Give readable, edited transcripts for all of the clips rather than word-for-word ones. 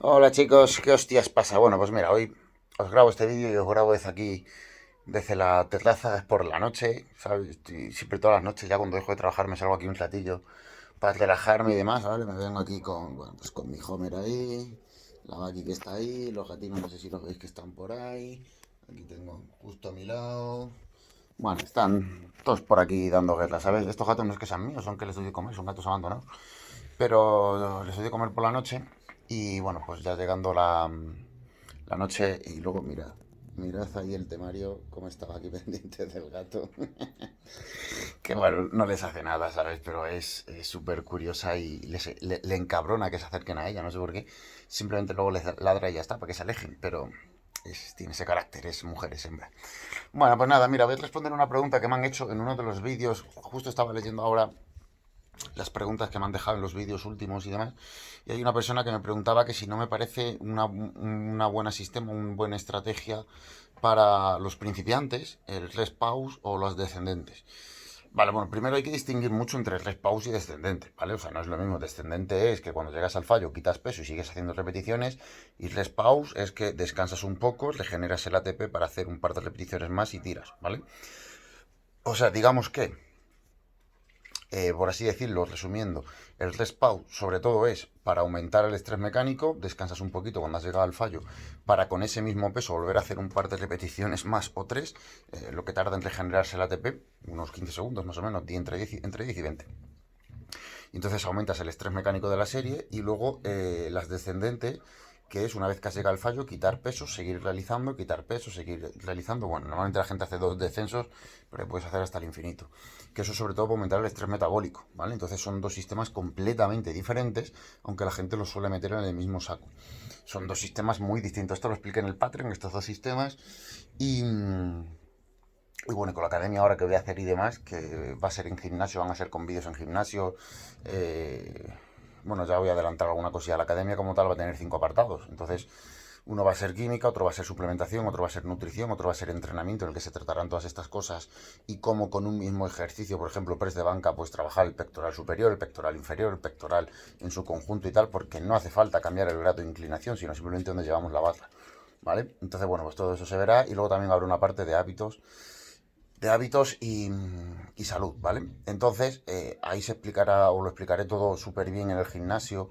Hola chicos, ¿qué hostias pasa? Bueno, pues mira, hoy os grabo este vídeo y os grabo desde aquí, desde la terraza, es por la noche, ¿sabes? Y siempre todas las noches, ya cuando dejo de trabajar, me salgo aquí un ratillo para relajarme y demás, ¿vale? Me vengo aquí con, bueno, pues con mi Homer ahí, la Maki que está ahí, los gatinos no sé si los veis que están por ahí, aquí tengo justo a mi lado. Bueno, están todos por aquí dando guerra, ¿sabes? Estos gatos no es que sean míos, son que les doy de comer, son gatos abandonados. Pero les doy de comer por la noche y bueno, pues ya llegando la noche y luego mirad ahí el temario, cómo estaba aquí pendiente del gato. Que bueno, no les hace nada, ¿sabes? Pero es súper curiosa y le encabrona que se acerquen a ella, no sé por qué. Simplemente luego les ladra y ya está, para que se alejen, pero tiene ese carácter, es mujer, es hembra. Bueno, pues nada, mira, voy a responder una pregunta que me han hecho en uno de los vídeos, justo estaba leyendo ahora las preguntas que me han dejado en los vídeos últimos y demás. Y hay una persona que me preguntaba que si no me parece una buena sistema, una buena estrategia para los principiantes, el rest pause o los descendentes. Vale, bueno, primero hay que distinguir mucho entre rest pause y descendente, ¿vale? O sea, no es lo mismo. Descendente es que cuando llegas al fallo quitas peso y sigues haciendo repeticiones. Y rest pause es que descansas un poco, regeneras el ATP para hacer un par de repeticiones más y tiras, ¿vale? O sea, digamos que por así decirlo, resumiendo, el rest pause sobre todo es para aumentar el estrés mecánico, descansas un poquito cuando has llegado al fallo, para con ese mismo peso volver a hacer un par de repeticiones más o tres, lo que tarda en regenerarse el ATP, unos 15 segundos más o menos, entre 10 y 20. Y entonces aumentas el estrés mecánico de la serie y luego las descendentes, que es una vez que has llegado al fallo, quitar peso, seguir realizando, quitar peso, seguir realizando. Bueno, normalmente la gente hace dos descensos, pero puedes hacer hasta el infinito. Que eso sobre todo para aumentar el estrés metabólico, ¿vale? Entonces son dos sistemas completamente diferentes, aunque la gente los suele meter en el mismo saco. Son dos sistemas muy distintos. Esto lo expliqué en el Patreon, estos dos sistemas. Y, y bueno, con la academia ahora que voy a hacer y demás, que va a ser en gimnasio, van a ser con vídeos en gimnasio. eh, bueno, ya voy a adelantar alguna cosilla. La academia como tal va a tener 5 apartados. Entonces, uno va a ser química, otro va a ser suplementación, otro va a ser nutrición, otro va a ser entrenamiento, en el que se tratarán todas estas cosas y cómo con un mismo ejercicio, por ejemplo, press de banca, pues trabajar el pectoral superior, el pectoral inferior, el pectoral en su conjunto y tal, porque no hace falta cambiar el grado de inclinación, sino simplemente donde llevamos la barra. ¿Vale? Entonces, bueno, pues todo eso se verá y luego también habrá una parte de hábitos y salud, ¿vale? Entonces, ahí se explicará o lo explicaré todo súper bien en el gimnasio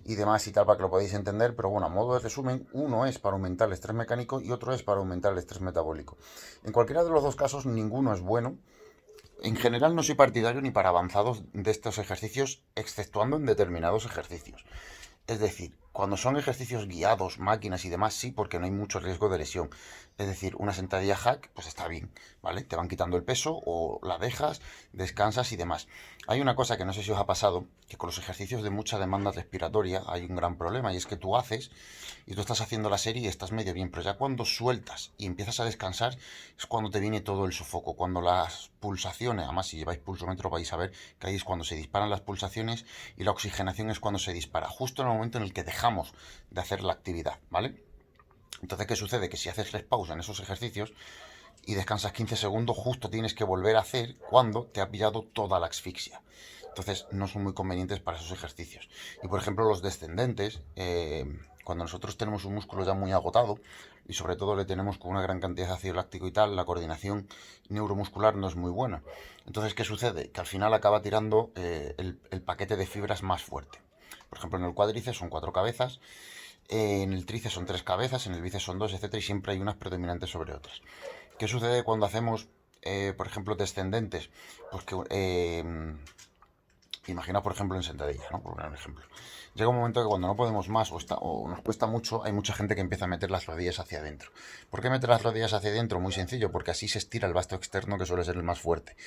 y demás y tal para que lo podáis entender, pero bueno, a modo de resumen, uno es para aumentar el estrés mecánico y otro es para aumentar el estrés metabólico. En cualquiera de los dos casos, ninguno es bueno. En general no soy partidario ni para avanzados de estos ejercicios, exceptuando en determinados ejercicios. Es decir, cuando son ejercicios guiados, máquinas y demás, sí, porque no hay mucho riesgo de lesión. Es decir, una sentadilla hack, pues está bien, ¿vale? Te van quitando el peso o la dejas, descansas y demás. Hay una cosa que no sé si os ha pasado, que con los ejercicios de mucha demanda respiratoria hay un gran problema y es que tú haces y tú estás haciendo la serie y estás medio bien, pero ya cuando sueltas y empiezas a descansar es cuando te viene todo el sofoco, cuando las pulsaciones, además si lleváis pulsómetro vais a ver que ahí es cuando se disparan las pulsaciones y la oxigenación es cuando se dispara, justo en el momento en el que dejamos de hacer la actividad, ¿vale? Entonces, ¿qué sucede? Que si haces rest pause en esos ejercicios y descansas 15 segundos, justo tienes que volver a hacer cuando te ha pillado toda la asfixia. Entonces, no son muy convenientes para esos ejercicios. Y por ejemplo, los descendentes, cuando nosotros tenemos un músculo ya muy agotado y sobre todo le tenemos con una gran cantidad de ácido láctico y tal, la coordinación neuromuscular no es muy buena. Entonces, ¿qué sucede? Que al final acaba tirando el paquete de fibras más fuerte. Por ejemplo, en el cuádriceps son 4 cabezas, en el tríceps son 3 cabezas, en el bíceps son dos, etcétera, y siempre hay unas predominantes sobre otras. ¿Qué sucede cuando hacemos, por ejemplo, descendentes? Pues que, imagina, por ejemplo, en sentadilla, ¿no? Por poner un ejemplo. Llega un momento que cuando no podemos más o nos cuesta mucho, hay mucha gente que empieza a meter las rodillas hacia adentro. ¿Por qué meter las rodillas hacia adentro? Muy sencillo, porque así se estira el vasto externo, que suele ser el más fuerte.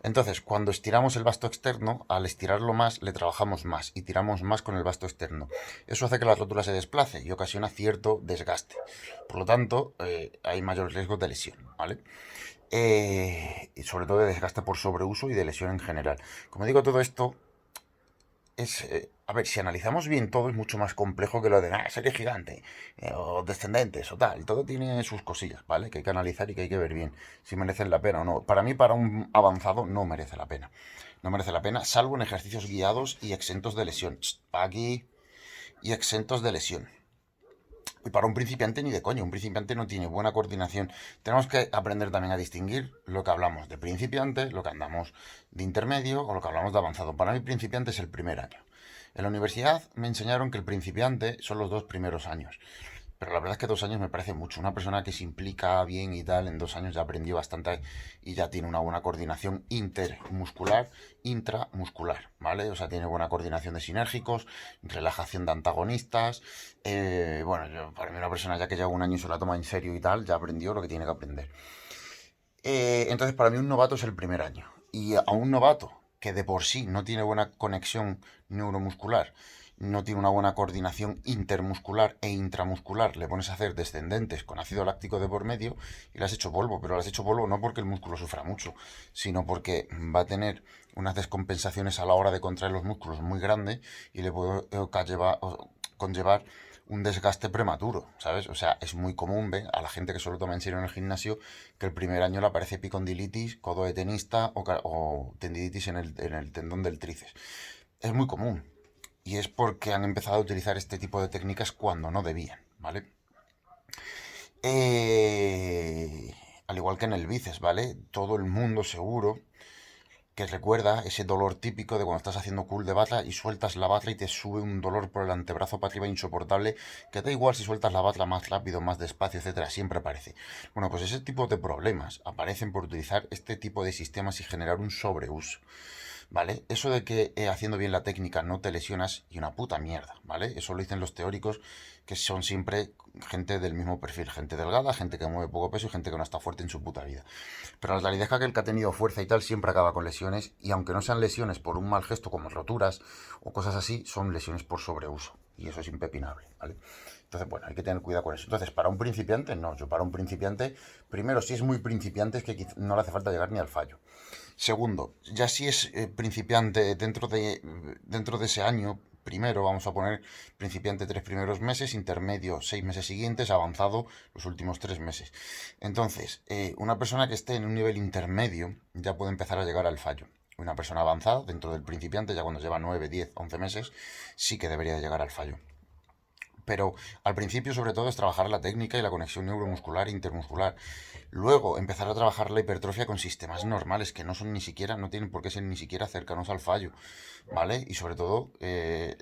Entonces, cuando estiramos el vasto externo, al estirarlo más, le trabajamos más y tiramos más con el vasto externo. Eso hace que la rótula se desplace y ocasiona cierto desgaste. Por lo tanto, hay mayor riesgo de lesión, ¿vale? Y sobre todo de desgaste por sobreuso y de lesión en general. Como digo, todo esto es, a ver, si analizamos bien todo es mucho más complejo que lo de serie gigante o descendentes o tal. Todo tiene sus cosillas, ¿vale? Que hay que analizar y que hay que ver bien si merecen la pena o no. Para mí, para un avanzado, no merece la pena. No merece la pena, salvo en ejercicios guiados y exentos de lesión. Aquí y exentos de lesión. Y para un principiante ni de coño, un principiante no tiene buena coordinación. Tenemos que aprender también a distinguir lo que hablamos de principiante, lo que andamos de intermedio o lo que hablamos de avanzado. Para mí principiante es el primer año. En la universidad me enseñaron que el principiante son los 2 primeros años. Pero la verdad es que 2 años me parece mucho. Una persona que se implica bien y tal, en 2 años ya aprendió bastante y ya tiene una buena coordinación intermuscular, intramuscular, ¿vale? O sea, tiene buena coordinación de sinérgicos, relajación de antagonistas. Bueno, para mí una persona ya que lleva un año y se la toma en serio y tal, ya aprendió lo que tiene que aprender. Entonces, para mí un novato es el primer año. Y a un novato que de por sí no tiene buena conexión neuromuscular, no tiene una buena coordinación intermuscular e intramuscular, le pones a hacer descendentes con ácido láctico de por medio y le has hecho polvo, pero le has hecho polvo no porque el músculo sufra mucho, sino porque va a tener unas descompensaciones a la hora de contraer los músculos muy grandes y le puede conllevar un desgaste prematuro, ¿sabes? O sea, es muy común, ¿ve? A la gente que solo toma en serio en el gimnasio, que el primer año le aparece epicondilitis, codo de tenista o tendinitis en el tendón del tríceps. Es muy común. Y es porque han empezado a utilizar este tipo de técnicas cuando no debían, ¿vale? Eh, Al igual que en el bíceps, ¿vale? Todo el mundo seguro que recuerda ese dolor típico de cuando estás haciendo curl de barra y sueltas la barra y te sube un dolor por el antebrazo para arriba insoportable, que da igual si sueltas la barra más rápido, más despacio, etcétera, siempre aparece. Bueno, pues ese tipo de problemas aparecen por utilizar este tipo de sistemas y generar un sobreuso. ¿Vale? Eso de que haciendo bien la técnica no te lesionas y una puta mierda, ¿vale? Eso lo dicen los teóricos, que son siempre gente del mismo perfil, gente delgada, gente que mueve poco peso y gente que no está fuerte en su puta vida. Pero la realidad es que aquel que ha tenido fuerza y tal siempre acaba con lesiones, y aunque no sean lesiones por un mal gesto como roturas o cosas así, son lesiones por sobreuso, y eso es impepinable, ¿vale? Entonces, bueno, hay que tener cuidado con eso. Entonces, para un principiante, no. Yo para un principiante, primero, si es muy principiante, es que no le hace falta llegar ni al fallo. Segundo, ya si es principiante dentro de ese año, primero vamos a poner principiante 3 primeros meses, intermedio 6 meses siguientes, avanzado los últimos 3 meses. Entonces, una persona que esté en un nivel intermedio ya puede empezar a llegar al fallo. Una persona avanzada dentro del principiante, ya cuando lleva 9, 10, 11 meses, sí que debería de llegar al fallo. Pero al principio, sobre todo, es trabajar la técnica y la conexión neuromuscular e intermuscular. Luego, empezar a trabajar la hipertrofia con sistemas normales, que no son ni siquiera, no tienen por qué ser ni siquiera cercanos al fallo, ¿vale? Y sobre todo,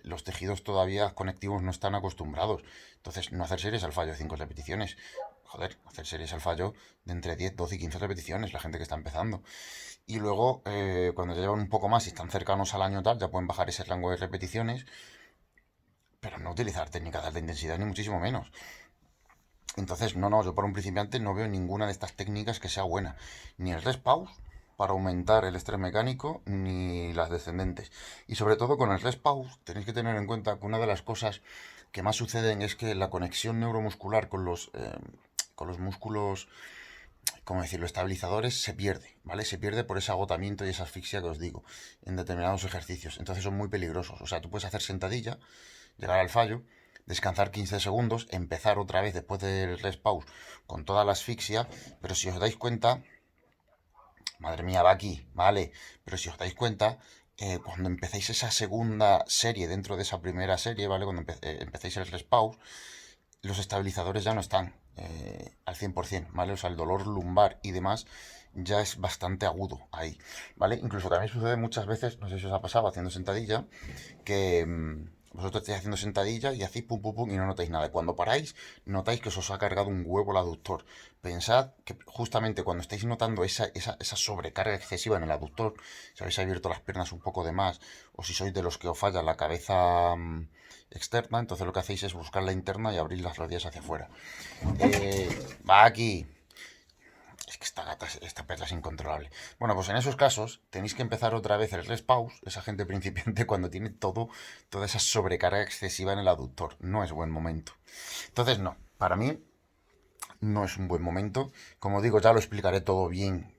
los tejidos todavía conectivos no están acostumbrados. Entonces, no hacer series al fallo de 5 repeticiones. Joder, hacer series al fallo de entre 10, 12 y 15 repeticiones, la gente que está empezando. Y luego, cuando ya llevan un poco más y están cercanos al año tal, ya pueden bajar ese rango de repeticiones, pero no utilizar técnicas de alta intensidad, ni muchísimo menos. Entonces, no, yo para un principiante no veo ninguna de estas técnicas que sea buena. Ni el rest pause para aumentar el estrés mecánico, ni las descendentes. Y sobre todo con el rest pause tenéis que tener en cuenta que una de las cosas que más suceden es que la conexión neuromuscular con los músculos, como decirlo, estabilizadores se pierde, ¿vale? Se pierde por ese agotamiento y esa asfixia que os digo en determinados ejercicios. Entonces son muy peligrosos. O sea, tú puedes hacer sentadilla, llegar al fallo, descansar 15 segundos, empezar otra vez después del rest pause con toda la asfixia, pero si os dais cuenta, madre mía, va aquí, ¿vale? Pero si os dais cuenta, cuando empecéis esa segunda serie dentro de esa primera serie, ¿vale? Cuando empecéis el rest pause, los estabilizadores ya no están al 100%, ¿vale? O sea, el dolor lumbar y demás ya es bastante agudo ahí, ¿vale? Incluso también sucede muchas veces, no sé si os ha pasado haciendo sentadilla, que vosotros estáis haciendo sentadilla y hacéis pum pum pum y no notáis nada. Cuando paráis, notáis que os ha cargado un huevo el aductor. Pensad que justamente cuando estáis notando esa sobrecarga excesiva en el aductor, si habéis abierto las piernas un poco de más, o si sois de los que os falla la cabeza externa, entonces lo que hacéis es buscar la interna y abrir las rodillas hacia afuera. Va aquí. Es que esta gata, esta perla es incontrolable. Bueno, pues en esos casos tenéis que empezar otra vez el rest pause, esa gente principiante cuando tiene toda esa sobrecarga excesiva en el aductor. No es buen momento. Entonces, no, para mí no es un buen momento. Como digo, ya lo explicaré todo bien,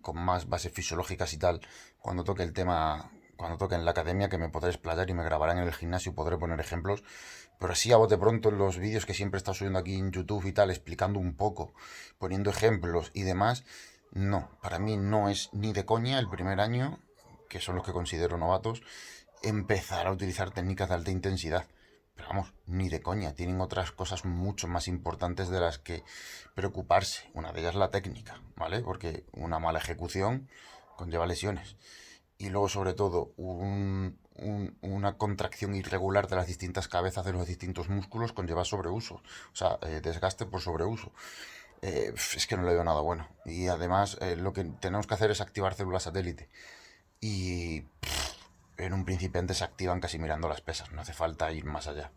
con más bases fisiológicas y tal, cuando toque el tema, cuando toque en la academia, que me podré explayar y me grabarán en el gimnasio y podré poner ejemplos. Pero así a bote pronto en los vídeos que siempre está subiendo aquí en YouTube y tal, explicando un poco, poniendo ejemplos y demás, no, para mí no es ni de coña el primer año, que son los que considero novatos, empezar a utilizar técnicas de alta intensidad. Pero vamos, ni de coña, tienen otras cosas mucho más importantes de las que preocuparse. Una de ellas la técnica, ¿vale? Porque una mala ejecución conlleva lesiones. Y luego, sobre todo, una contracción irregular de las distintas cabezas de los distintos músculos conlleva sobreuso. O sea, desgaste por sobreuso. Es que no le veo nada bueno. Y además, lo que tenemos que hacer es activar células satélite. Y en un principiante se activan casi mirando las pesas, no hace falta ir más allá.